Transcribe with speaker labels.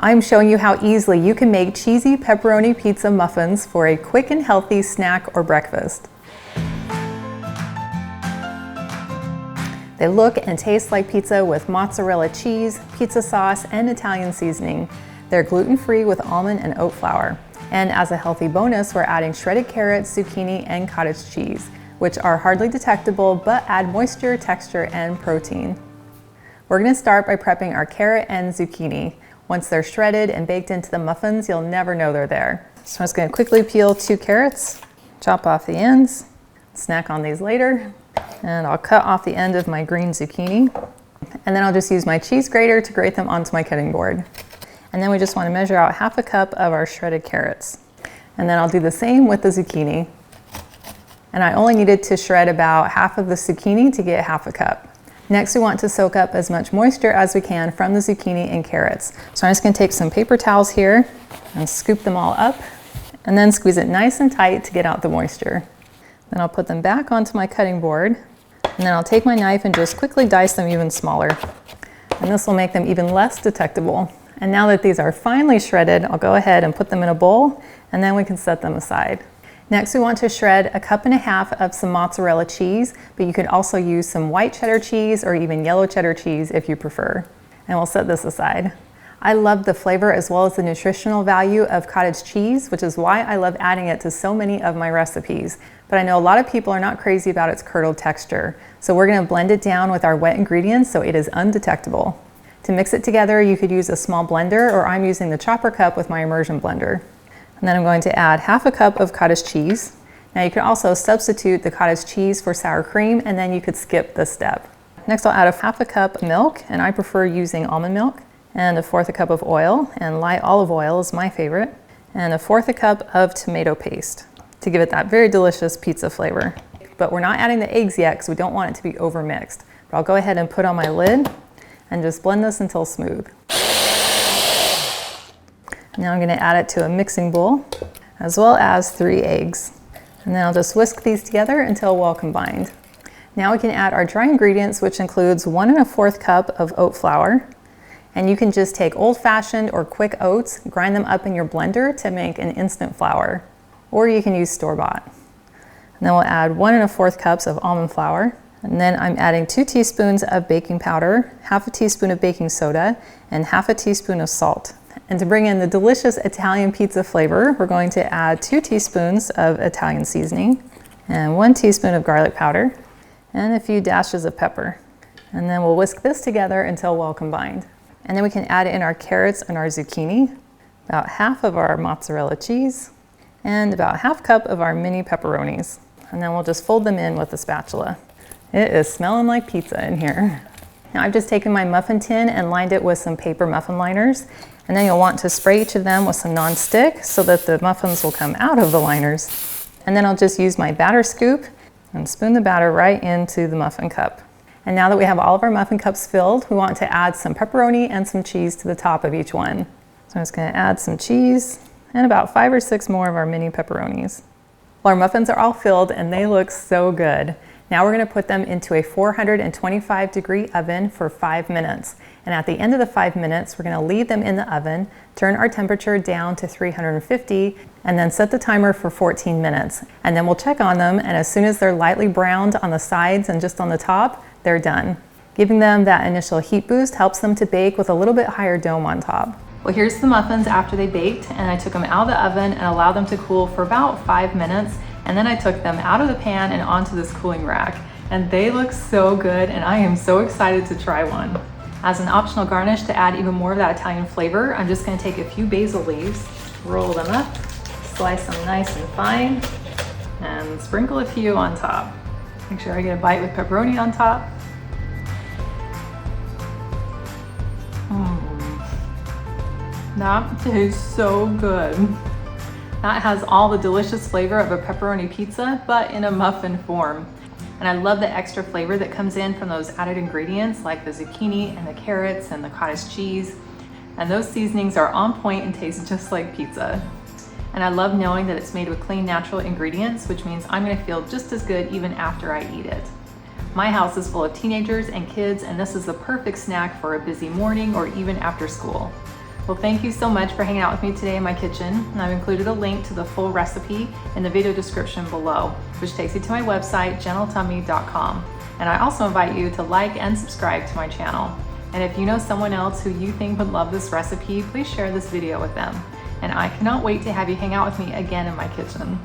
Speaker 1: I'm showing you how easily you can make cheesy pepperoni pizza muffins for a quick and healthy snack or breakfast. They look and taste like pizza with mozzarella cheese, pizza sauce, and Italian seasoning. They're gluten-free with almond and oat flour. And as a healthy bonus, we're adding shredded carrots, zucchini, and cottage cheese, which are hardly detectable but add moisture, texture, and protein. We're going to start by prepping our carrot and zucchini. Once they're shredded and baked into the muffins, you'll never know they're there. So I'm just going to quickly peel 2 carrots, chop off the ends, snack on these later, and I'll cut off the end of my green zucchini. And then I'll just use my cheese grater to grate them onto my cutting board. And then we just want to measure out 1/2 cup of our shredded carrots. And then I'll do the same with the zucchini. And I only needed to shred about 1/2 of the zucchini to get 1/2 cup. Next, we want to soak up as much moisture as we can from the zucchini and carrots. So I'm just going to take some paper towels here and scoop them all up and then squeeze it nice and tight to get out the moisture. Then I'll put them back onto my cutting board, and then I'll take my knife and just quickly dice them even smaller. And this will make them even less detectable. And now that these are finely shredded, I'll go ahead and put them in a bowl, and then we can set them aside. Next, we want to shred 1.5 cups of some mozzarella cheese, but you could also use some white cheddar cheese or even yellow cheddar cheese if you prefer. And we'll set this aside. I love the flavor as well as the nutritional value of cottage cheese, which is why I love adding it to so many of my recipes. But I know a lot of people are not crazy about its curdled texture. So we're going to blend it down with our wet ingredients so it is undetectable. To mix it together, you could use a small blender, or I'm using the chopper cup with my immersion blender. And then I'm going to add 1/2 cup of cottage cheese. Now you could also substitute the cottage cheese for sour cream, and then you could skip this step. Next, I'll add 1/2 cup of milk, and I prefer using almond milk, and 1/4 cup of oil, and light olive oil is my favorite, and 1/4 cup of tomato paste to give it that very delicious pizza flavor. But we're not adding the eggs yet because we don't want it to be overmixed. But I'll go ahead and put on my lid and just blend this until smooth. Now I'm going to add it to a mixing bowl, as well as 3 eggs. And then I'll just whisk these together until well combined. Now we can add our dry ingredients, which includes 1 1/4 cup of oat flour. And you can just take old-fashioned or quick oats, grind them up in your blender to make an instant flour. Or you can use store-bought. And then we'll add 1 1/4 cups of almond flour. And then I'm adding 2 teaspoons of baking powder, 1/2 teaspoon of baking soda, and 1/2 teaspoon of salt. And to bring in the delicious Italian pizza flavor, we're going to add 2 teaspoons of Italian seasoning, and 1 teaspoon of garlic powder, and a few dashes of pepper. And then we'll whisk this together until well combined. And then we can add in our carrots and our zucchini, about 1/2 of our mozzarella cheese, and about 1/2 cup of our mini pepperonis. And then we'll just fold them in with a spatula. It is smelling like pizza in here. Now I've just taken my muffin tin and lined it with some paper muffin liners. And then you'll want to spray each of them with some non-stick so that the muffins will come out of the liners. And then I'll just use my batter scoop and spoon the batter right into the muffin cup. And now that we have all of our muffin cups filled, we want to add some pepperoni and some cheese to the top of each one. So I'm just going to add some cheese and about 5 or 6 more of our mini pepperonis. Well, our muffins are all filled and they look so good. Now we're going to put them into a 425-degree oven for 5 minutes. And at the end of the 5 minutes, we're going to leave them in the oven, turn our temperature down to 350, and then set the timer for 14 minutes. And then we'll check on them, and as soon as they're lightly browned on the sides and just on the top, they're done. Giving them that initial heat boost helps them to bake with a little bit higher dome on top. Well, here's the muffins after they baked, and I took them out of the oven and allowed them to cool for about 5 minutes. And then I took them out of the pan and onto this cooling rack. And they look so good, and I am so excited to try one. As an optional garnish to add even more of that Italian flavor, I'm just gonna take a few basil leaves, roll them up, slice them nice and fine, and sprinkle a few on top. Make sure I get a bite with pepperoni on top. That tastes so good. That has all the delicious flavor of a pepperoni pizza, but in a muffin form. And I love the extra flavor that comes in from those added ingredients like the zucchini and the carrots and the cottage cheese. And those seasonings are on point and taste just like pizza. And I love knowing that it's made with clean, natural ingredients, which means I'm gonna feel just as good even after I eat it. My house is full of teenagers and kids, and this is the perfect snack for a busy morning or even after school. Well, thank you so much for hanging out with me today in my kitchen. And I've included a link to the full recipe in the video description below, which takes you to my website, gentletummy.com. And I also invite you to like and subscribe to my channel. And if you know someone else who you think would love this recipe, please share this video with them. And I cannot wait to have you hang out with me again in my kitchen.